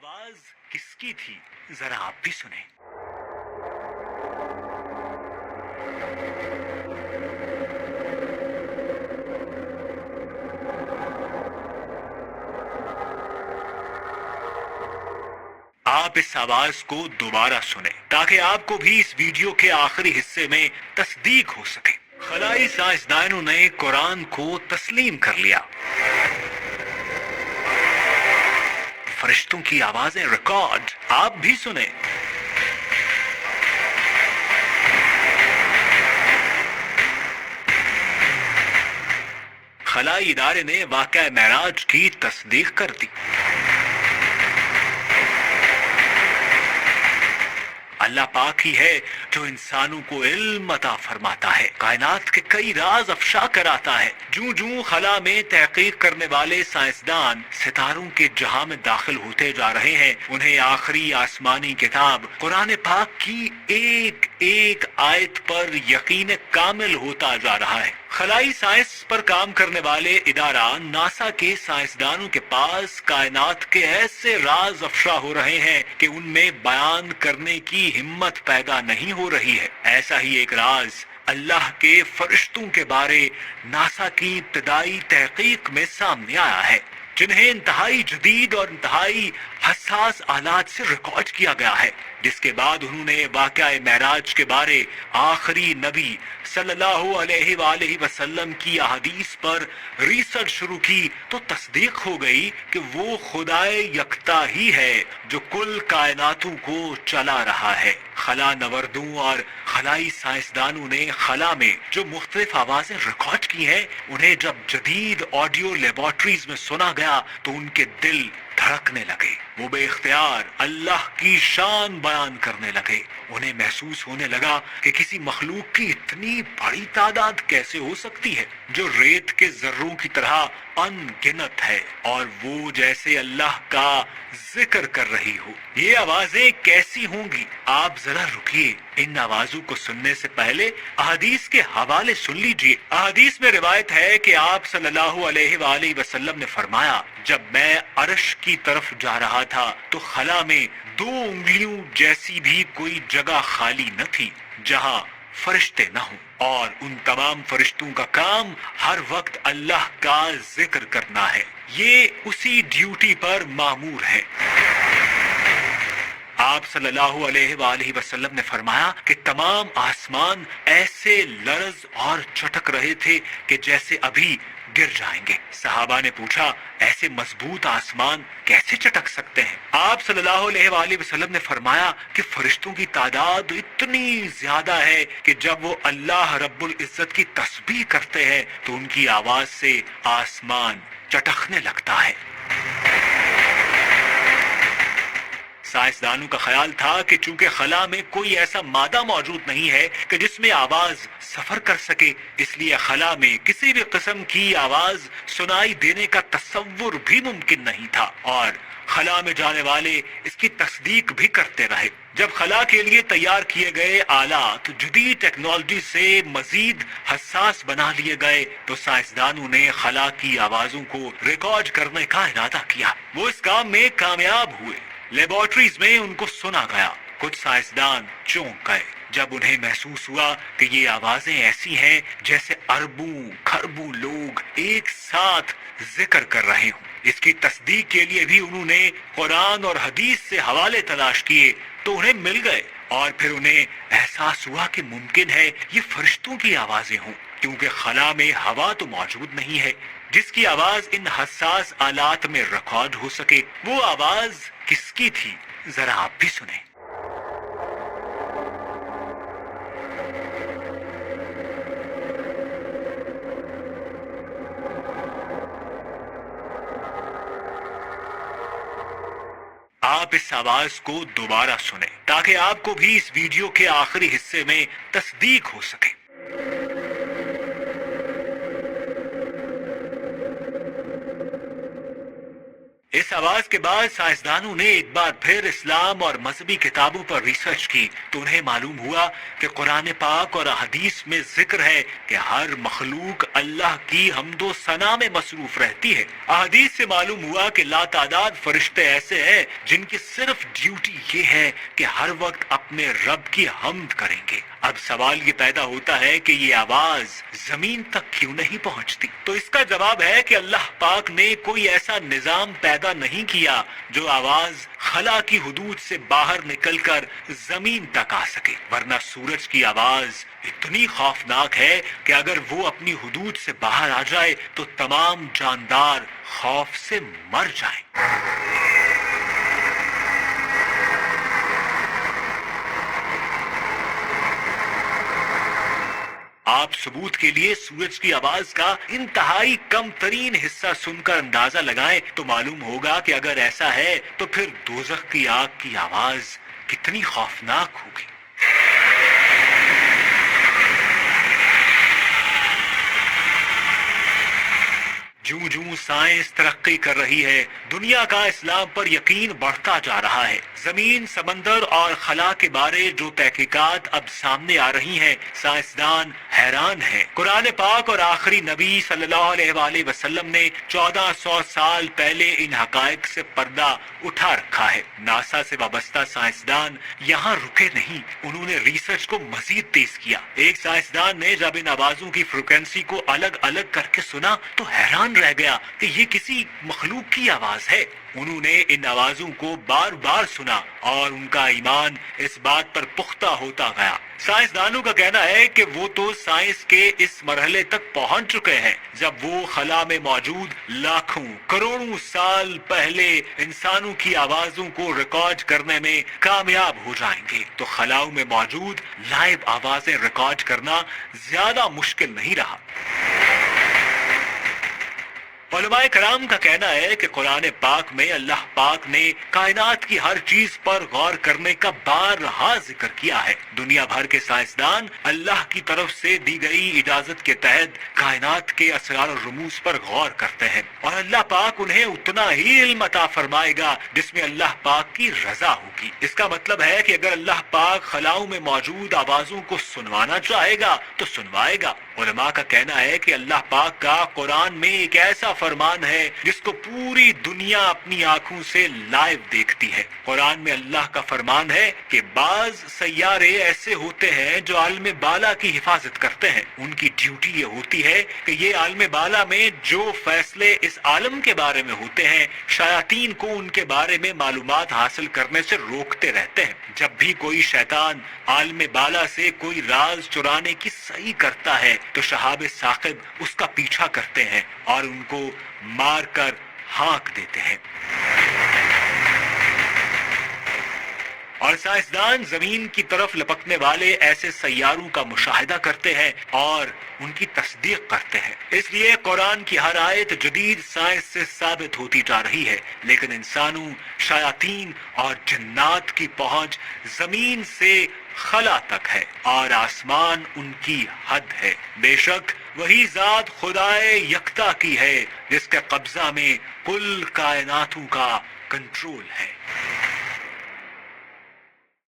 आवाज किसकी थी, जरा आप भी सुने। आप इस आवाज को दोबारा सुने ताकि आपको भी इस वीडियो के आखिरी हिस्से में तस्दीक हो सके। खलाई साइंसदानों ने कुरान को तस्लीम कर लिया। फरिश्तों की आवाजें रिकॉर्ड, आप भी सुने। खलाई इदारे ने वाक़या मेराज की तस्दीक कर दी। अल्लाह पाक ही है जो इंसानों को इल्म अता फरमाता है, कायनात के कई राज अफशा कराता है। जूं जूं खला में तहकीक करने वाले साइंसदान सितारों के जहां में दाखिल होते जा रहे हैं, उन्हें आखिरी आसमानी किताब कुरान पाक की एक एक आयत पर यकीन कामिल होता जा रहा है। खलाई साइंस पर काम करने वाले इदारा नासा के साइंसदानों के पास कायनात के ऐसे राज अफशा हो रहे हैं कि उनमें बयान करने की हिम्मत पैदा नहीं हो रही है। ऐसा ही एक राज अल्लाह के फरिश्तों के बारे नासा की इब्तदाई तहकीक में सामने आया है, जिन्हें इंतहाई जदीद और इंतहाई हसास आलात से रिकॉर्ड किया गया है। जिसके बाद उन्होंने वाक़या मेराज के बारे आखिरी नबी सल्लल्लाहु अलैहि वसल्लम की अहादीस पर रिसर्च शुरू की तो तस्दीक हो गई कि वो खुदाए यकता ही है जो कुल कायनातों को चला रहा है। खला नवरदों और खलाई साइंसदानों ने खला में जो मुख्तलिफ आवाजें रिकॉर्ड की हैं, उन्हें जब जदीद ऑडियो लेबोरेटरीज में सुना गया तो उनके दिल धड़कने लगे। वो बेख्तियार अल्लाह की शान बयान करने लगे। उन्हें महसूस होने लगा कि किसी मखलूक की इतनी बड़ी तादाद कैसे हो सकती है जो रेत के जर्रों की तरह अनगिनत है और वो जैसे अल्लाह का जिक्र कर रही हो। ये आवाजें कैसी होंगी? आप जरा रुकिए, इन आवाजों को सुनने से पहले अहदीस के हवाले सुन लीजिए। अहदीस में रिवायत है कि आप सल्लल्लाहु अलैहि वसल्लम ने फरमाया, जब मैं अर्श की तरफ जा रहा था तो खला में 2 उंगलियों जैसी भी कोई जगह खाली न थी जहां फरिश्ते न हों, और उन तमाम फरिश्तों का काम हर वक्त अल्लाह का जिक्र करना है। ये उसी ड्यूटी पर मामूर है। आप सल्लल्लाहु अलैहि वसल्लम ने फरमाया कि तमाम आसमान ऐसे लरज और चटक रहे थे कि जैसे अभी गिर जाएंगे। सहाबा ने पूछा, ऐसे मजबूत आसमान कैसे चटक सकते हैं? आप सल्लल्लाहु अलैहि वसल्लम ने फरमाया कि फरिश्तों की तादाद इतनी ज्यादा है कि जब वो अल्लाह रब्बुल इज्जत की तस्बीह करते हैं तो उनकी आवाज से आसमान चटकने लगता है। साइंसदानों का ख्याल था कि चूंकि खला में कोई ऐसा मादा मौजूद नहीं है कि जिसमें आवाज सफर कर सके, इसलिए खला में किसी भी किस्म की आवाज सुनाई देने का तसव्वुर भी मुमकिन नहीं था और खला में जाने वाले इसकी तस्दीक भी करते रहे। जब खला के लिए तैयार किए गए आलात जदीद टेक्नोलॉजी से मजीद हसास बना लिए गए तो साइंसदानों ने खला की आवाजों को रिकॉर्ड करने का इरादा किया। वो इस काम में कामयाब हुए। लेबोरेटरीज में उनको सुना गया। कुछ साइंसदान चौंक गए जब उन्हें महसूस हुआ कि ये आवाजें ऐसी हैं जैसे अरबों खरबों लोग एक साथ जिक्र कर रहे हों। इसकी तस्दीक के लिए भी उन्होंने कुरान और हदीस से हवाले तलाश किए तो उन्हें मिल गए और फिर उन्हें एहसास हुआ कि मुमकिन है ये फरिश्तों की आवाजें हों, क्योंकि खला में हवा तो मौजूद नहीं है जिसकी आवाज इन हसास आलात में रिकॉर्ड हो सके। वो आवाज किसकी थी, जरा आप भी सुने। आप इस आवाज को दोबारा सुने ताकि आपको भी इस वीडियो के आखिरी हिस्से में तस्दीक हो सके। इस इस आवाज के बाद साइंसदानों ने एक बार फिर इस्लाम और मजहबी किताबों पर रिसर्च की तो उन्हें मालूम हुआ कि कुरान पाक और हदीस में जिक्र है कि हर मखलूक अल्लाह की हम्दो सना में मसरूफ रहती है। हदीस से मालूम हुआ कि लातादाद फरिश्ते ऐसे हैं जिनकी सिर्फ ड्यूटी ये है कि हर वक्त अपने रब की हम्द करेंगे। अब सवाल ये पैदा होता है कि ये आवाज जमीन तक क्यों नहीं पहुंचती? तो इसका जवाब है कि अल्लाह पाक ने कोई ऐसा निजाम पैदा नहीं किया जो आवाज खला की हुदूद से बाहर निकलकर जमीन तक आ सके, वरना सूरज की आवाज इतनी खौफनाक है कि अगर वो अपनी हुदूद से बाहर आ जाए तो तमाम जानदार खौफ से मर जाएं। आप सबूत के लिए सूरज की आवाज का इंतहाई कम तरीन हिस्सा सुनकर अंदाजा लगाएं तो मालूम होगा कि अगर ऐसा है तो फिर दोज़ख की आग की आवाज कितनी खौफनाक होगी। जूं जूं साइंस तरक्की कर रही है, दुनिया का इस्लाम पर यकीन बढ़ता जा रहा है। जमीन, समंदर और खला के बारे जो तहकीकात अब सामने आ रही हैं, साइंसदान हैरान हैं। कुरान पाक और आखिरी नबी सल्लल्लाहु अलैहि वसल्लम ने 1400 साल पहले इन हकायक से पर्दा उठा रखा है। नासा से वाबस्ता साइंसदान यहाँ रुके नहीं, उन्होंने रिसर्च को मजीद तेज किया। एक साइंसदान ने जब इन आवाजों की फ्रिक्वेंसी को अलग अलग करके सुना तो हैरान रह गया कि ये किसी मखलूक की आवाज है। उन्होंने इन आवाजों को बार बार सुना और उनका ईमान इस बात पर पुख्ता होता गया। साइंसदानों का कहना है कि वो तो साइंस के इस मरहले तक पहुंच चुके हैं जब वो खला में मौजूद लाखों करोड़ों साल पहले इंसानों की आवाजों को रिकॉर्ड करने में कामयाब हो जाएंगे तो खलाओं में मौजूद लाइव आवाजें रिकॉर्ड करना ज्यादा मुश्किल नहीं रहा। उलमाए कराम का कहना है कि कुरान पाक में अल्लाह पाक ने कायनात की हर चीज पर गौर करने का बारहा जिक्र किया है। दुनिया भर के साइंसदान अल्लाह की तरफ से दी गई इजाजत के तहत कायनात के असरार और रुमूज पर गौर करते हैं और अल्लाह पाक उन्हें उतना ही इल्म अता फरमाएगा जिसमें अल्लाह पाक की रजा होगी। इसका मतलब है कि अगर अल्लाह पाक खलाओं में मौजूद आवाजों को सुनवाना चाहेगा तो सुनवाएगा। उलमा का कहना है कि अल्लाह पाक का कुरान में एक ऐसा फरमान है जिसको पूरी दुनिया अपनी आंखों से लाइव देखती है। कुरान में अल्लाह का फरमान है कि बाज सैयारे ऐसे होते हैं जो आलम बाला की हिफाजत करते हैं। उनकी ड्यूटी ये होती है कि ये आलम बाला में जो फैसले इस आलम के बारे में होते हैं, शयातीन को उनके बारे में मालूमात हासिल करने से रोकते रहते हैं। जब भी कोई शैतान आलम बाला से कोई राज चुराने की सही करता है तो शहाब साकिब उसका पीछा करते हैं और उनको मार कर हाँक देते हैं। और साइंसदान जमीन की तरफ लपकने वाले ऐसे सैयारों का मुशाहिदा करते हैं और उनकी तस्दीक करते हैं। इसलिए कुरान की हर आयत जदीद साइंस से साबित होती जा रही है, लेकिन इंसानों, शयातीन और जन्नात की पहुंच जमीन से खला तक है और आसमान उनकी हद है। बेशक वही जात खुदाए यकता की है जिसके कब्जा में कुल कायनातों का कंट्रोल है।